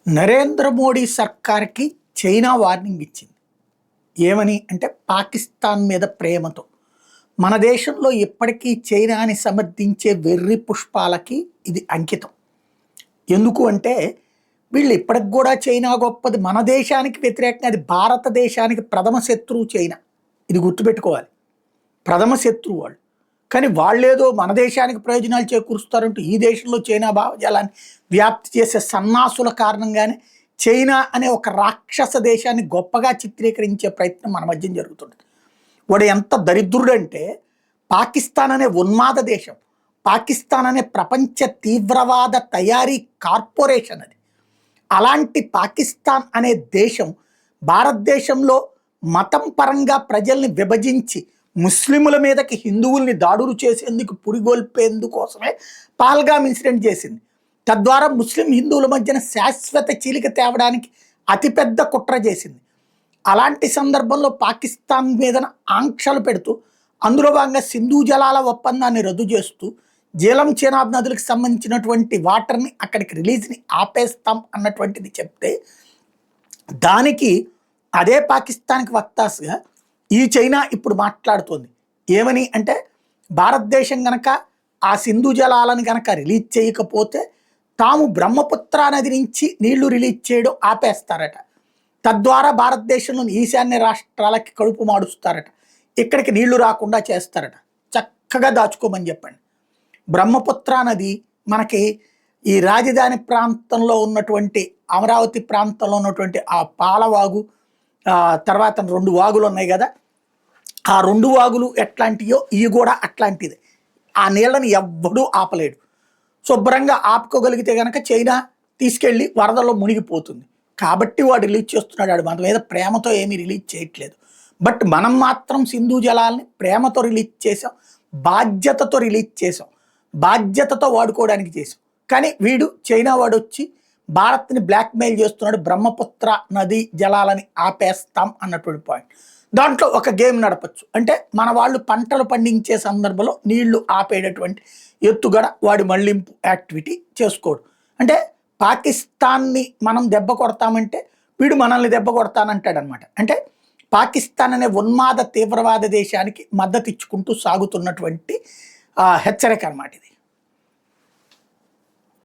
Narendra Modi సర్కార్కి China warning ఇచ్చింది. ఏమని అంటే పాకిస్తాన్ మీద ప్రేమతో. మన దేశంలో ఇప్పటికీ చైనాని సమర్థించే వెర్రి పుష్పాలకి ఇది అంకితం. ఎందుకు అంటే వీళ్ళు ఇప్పటికి కూడా చైనా గొప్పది, మన దేశానికి వ్యతిరేకంగా అది భారతదేశానికి ప్రథమ శత్రువు చైనా. ఇది గుర్తుపెట్టుకోవాలి. ప్రథమ శత్రువు వాళ్ళు. కానీ వాళ్ళేదో మన దేశానికి ప్రయోజనాలు చేకూరుస్తారంటూ ఈ దేశంలో చైనా భావజాలాన్ని వ్యాప్తి చేసే సన్నాసుల కారణంగానే చైనా అనే ఒక రాక్షస దేశాన్ని గొప్పగా చిత్రీకరించే ప్రయత్నం మన మధ్య జరుగుతుంది. వాడు ఎంత దరిద్రుడంటే పాకిస్తాన్ అనే ఉన్మాద దేశం, పాకిస్తాన్ అనే ప్రపంచ తీవ్రవాద తయారీ కార్పొరేషన్ అది. అలాంటి పాకిస్తాన్ అనే దేశం భారతదేశంలో మతం పరంగా ప్రజల్ని విభజించి ముస్లిముల మీదకి హిందువుల్ని దాడులు చేసేందుకు పురిగొల్పేందుకోసమే పాల్గామ్ ఇన్సిడెంట్ చేసింది. తద్వారా ముస్లిం హిందువుల మధ్యన శాశ్వత చీలిక తేవడానికి అతిపెద్ద కుట్ర చేసింది. అలాంటి సందర్భంలో పాకిస్తాన్ మీద ఆంక్షలు పెడుతూ అందులో భాగంగా సింధు జలాల ఒప్పందాన్ని రద్దు చేస్తూ జీలం చేనాబ్ నదులకు సంబంధించినటువంటి వాటర్ని అక్కడికి రిలీజ్ని ఆపేస్తాం అన్నటువంటిది చెప్తే దానికి అదే పాకిస్తాన్కి వత్తాసుగా ఈ చైనా ఇప్పుడు మాట్లాడుతోంది. ఏమని అంటే భారతదేశం గనక ఆ సింధు జలాలను గనక రిలీజ్ చేయకపోతే తాము బ్రహ్మపుత్ర నది నుంచి నీళ్లు రిలీజ్ చేయడం ఆపేస్తారట. తద్వారా భారతదేశంలోని ఈశాన్య రాష్ట్రాలకి కడుపు మాడుస్తారట. ఇక్కడికి నీళ్లు రాకుండా చేస్తారట. చక్కగా దాచుకోమని చెప్పండి. బ్రహ్మపుత్ర నది మనకి ఈ రాజధాని ప్రాంతంలో ఉన్నటువంటి అమరావతి ప్రాంతంలో ఉన్నటువంటి ఆ పాలవాగు, తర్వాత 2 వాగులు ఉన్నాయి కదా, ఆ 2 వాగులు ఎట్లాంటియో ఇవి కూడా అట్లాంటిది. ఆ నీళ్ళని ఎవ్వడూ ఆపలేడు. శుభ్రంగా ఆపుకోగలిగితే కనుక చైనా తీసుకెళ్ళి వరదల్లో మునిగిపోతుంది. కాబట్టి వాడు రిలీజ్ చేస్తున్నాడు. వాడు మన మీద ప్రేమతో ఏమీ రిలీజ్ చేయట్లేదు. బట్ మనం మాత్రం సింధు జలాల్ని ప్రేమతో రిలీజ్ చేసాం, బాధ్యతతో రిలీజ్ చేసాం, బాధ్యతతో వాడుకోవడానికి చేసాం. కానీ వీడు చైనా వాడు వచ్చి భారత్ని బ్లాక్మెయిల్ చేస్తున్నాడు. బ్రహ్మపుత్ర నది జలాలని ఆపేస్తాం అన్నటువంటి పాయింట్. దాంట్లో ఒక గేమ్ నడపచ్చు. అంటే మన వాళ్ళు పంటలు పండించే సందర్భంలో నీళ్లు ఆపేటటువంటి ఎత్తుగడ వాడి మళ్లింపు యాక్టివిటీ చేసుకోడు. అంటే పాకిస్తాన్ని మనం దెబ్బ కొడతామంటే వీడు మనల్ని దెబ్బ కొడతానంటాడు అనమాట. అంటే పాకిస్తాన్ అనే ఉన్మాద తీవ్రవాద దేశానికి మద్దతు ఇచ్చుకుంటూ సాగుతున్నటువంటి హెచ్చరిక అనమాట ఇది.